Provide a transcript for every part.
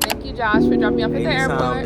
Thank you, Josh, for dropping me off at the airport.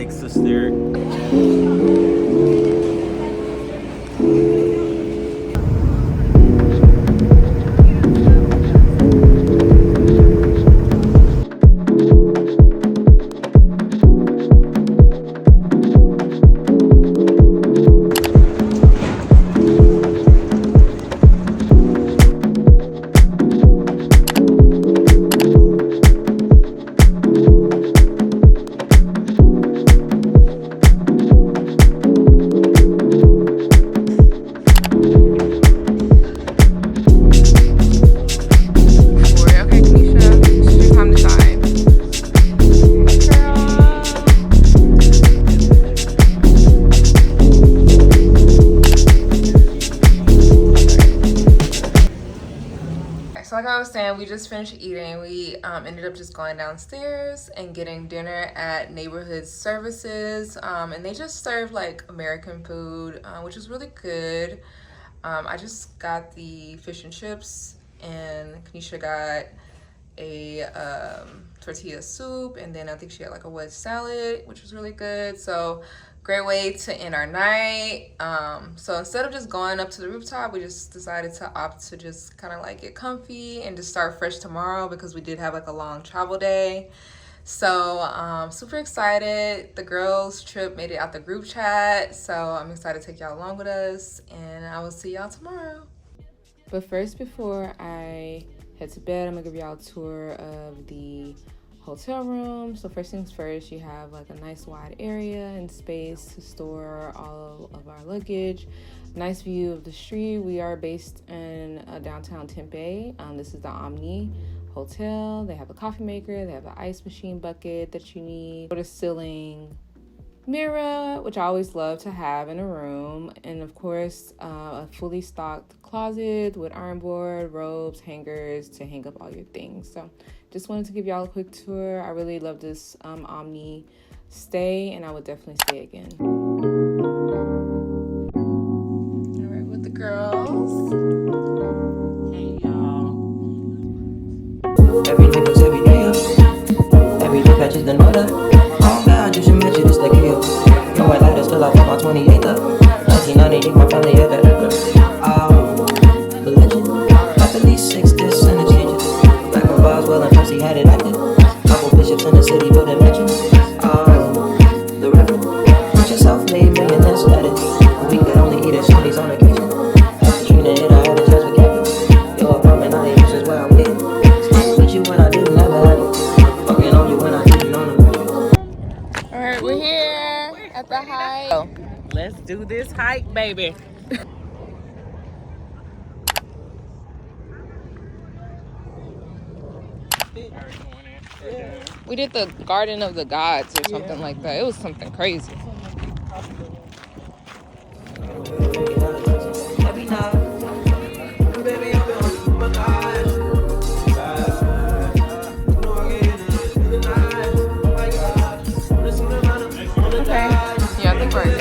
We just finished eating. We ended up just going downstairs and getting dinner at Neighborhood Services, and they just served like American food, which was really good. I just got the fish and chips, and Kanisha got a tortilla soup, and then I think she had like a wedge salad, which was really good. So great way to end our night. So instead of just going up to the rooftop, we just decided to opt to just kind of like get comfy and just start fresh tomorrow, because we did have like a long travel day. So super excited. The girls trip made it out the group chat, so I'm excited to take y'all along with us, and I will see y'all tomorrow. But first, before I head to bed, I'm gonna give y'all a tour of the hotel room. So first things first, you have like a nice wide area and space to store all of our luggage. Nice view of the street. We are based in downtown Tempe. This is the Omni hotel. They have a coffee maker, they have an ice machine bucket that you need, for the ceiling mirror, which I always love to have in a room, and of course a fully stocked closet with iron board, robes, hangers to hang up all your things. So just wanted to give y'all a quick tour. I really love this Omni stay, and I would definitely stay again. All right, with the girls. Hey y'all. Every day was every day up. Every day catches the note up. Oh God, you should measure this like you. No, I like this till I want my 28th up. 1998, my family had that ever. The legend. At least 6 discs and a change. Back when Boswell and Percy had it active. Couple bishops in the city building mansions. The reverend. Put yourself made millionaires at it. We could only eat at Shoney's on occasion. After Trina hit, I had a chance with Captain. Your apartment, I ain't used is where I'm getting. Staying with you when I didn't have had it. Fucking on you when I didn't own it. Alright, we're here at the hike. Let's do this hike, baby. We did the Garden of the Gods or something like that. It was something crazy. Okay. Yeah, I think we're here.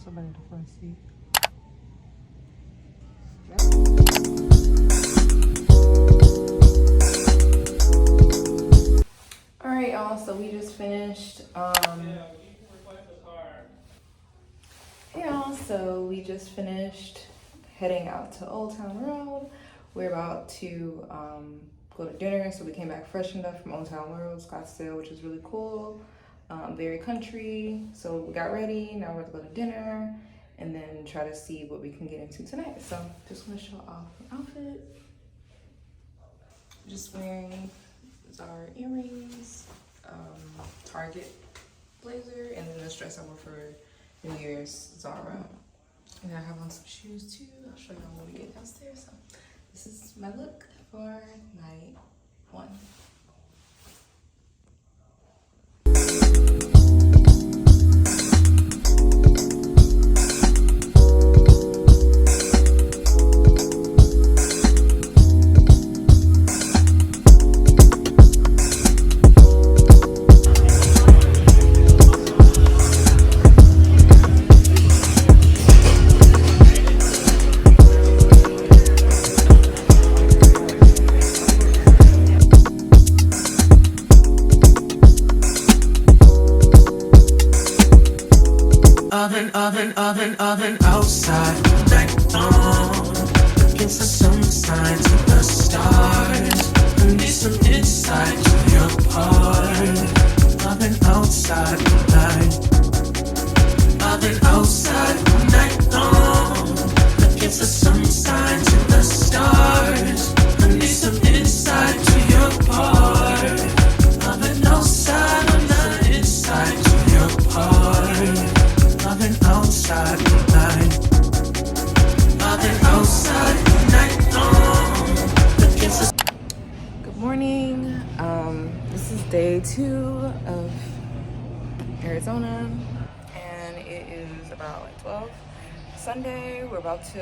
somebody in the front seat. All right, y'all. So we just finished. Heading out to Oldtown Road. We're about to go to dinner. So we came back freshened up from Oldtown Road, Scottsdale, which is really cool. Very country. So we got ready. Now we're going to go to dinner and then try to see what we can get into tonight. So just want to show off my outfit. Just wearing our earrings, Target blazer, and then this dress I wore for New Year's, Zara. And I have on some shoes too. I'll show you when we get downstairs. So this is my look for night one. Oven outside, night on, against the sun signs of the stars. I need some insight to your part. Oven outside, night. Oven outside, night on, against the sun signs of the stars. I need some insight to your part. Oven outside, I'm not inside to your part. Oven outside night. Oven outside night on. Good morning. This is day 2 of Arizona, and it is about like 12 Sunday. We're about to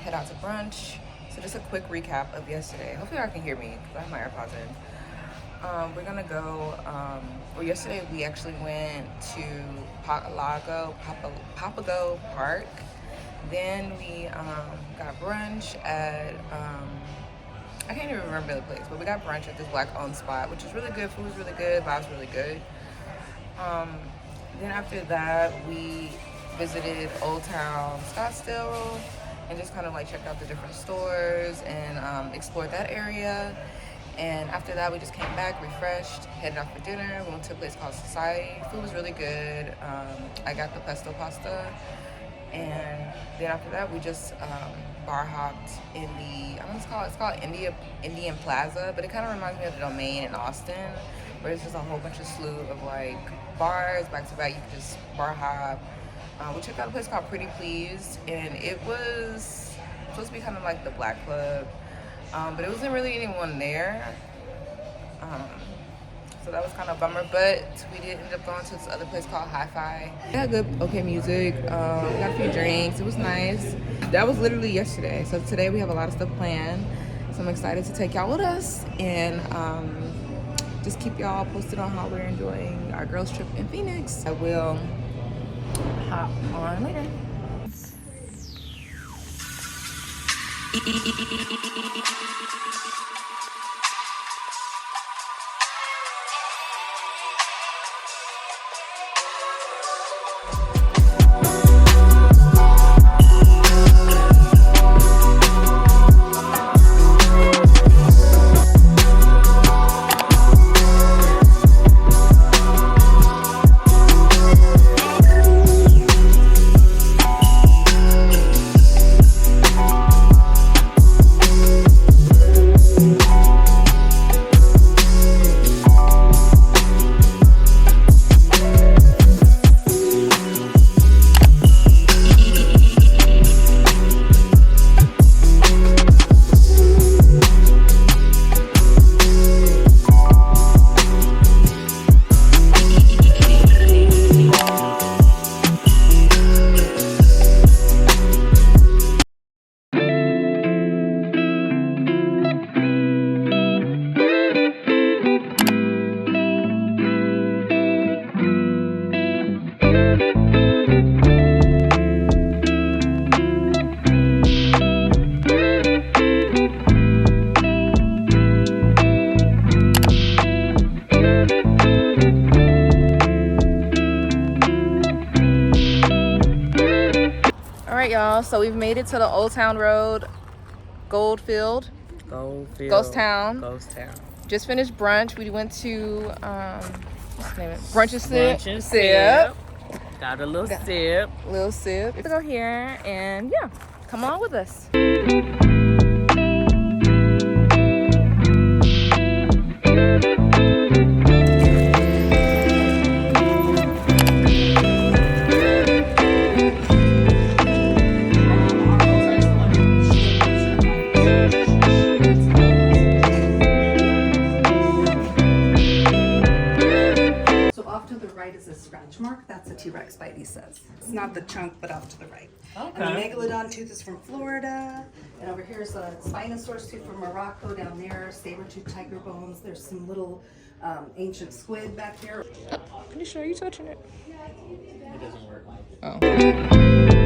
head out to brunch. So just a quick recap of yesterday. Hopefully y'all can hear me because I have my AirPods in. We're gonna go, well, yesterday we actually went to Papago Park. Then we got brunch at, I can't even remember the place, but we got brunch at this black-owned spot, which is really good. Food was really good, vibes really good. Then after that, we visited Oldtown Scottsdale and just kind of like checked out the different stores and explored that area. And after that, we just came back, refreshed, headed out for dinner. We went to a place called Society. Food was really good. I got the pesto pasta. And then after that, we just bar hopped in the, it's called Indian Plaza, but it kind of reminds me of the Domain in Austin, where it's just a whole bunch of slew of like bars back to back. You can just bar hop. We checked out a place called Pretty Pleased, and it was supposed to be kind of like the Black Club. But it wasn't really anyone there, so that was kind of a bummer, but we did end up going to this other place called Hi-Fi. It had good, okay music, we got a few drinks, it was nice. That was literally yesterday, so today we have a lot of stuff planned, so I'm excited to take y'all with us, and just keep y'all posted on how we're enjoying our girls trip in Phoenix. I will hop on later. So we've made it to the Old Town Road, Goldfield Ghost Town. Just finished brunch. We went to what's the name of it? Brunch N Sip. Brunch N Sip. Got a little sip. Little sip. We're gonna go here and yeah, come along with us. Is a scratch mark. That's a T-Rex bite, he says. It's not the chunk, but off to the right. Okay. And the megalodon tooth is from Florida. And over here is a Spinosaurus tooth from Morocco down there. Saber-tooth tiger bones. There's some little ancient squid back there. Are you sure you're touching it? It doesn't work. Oh.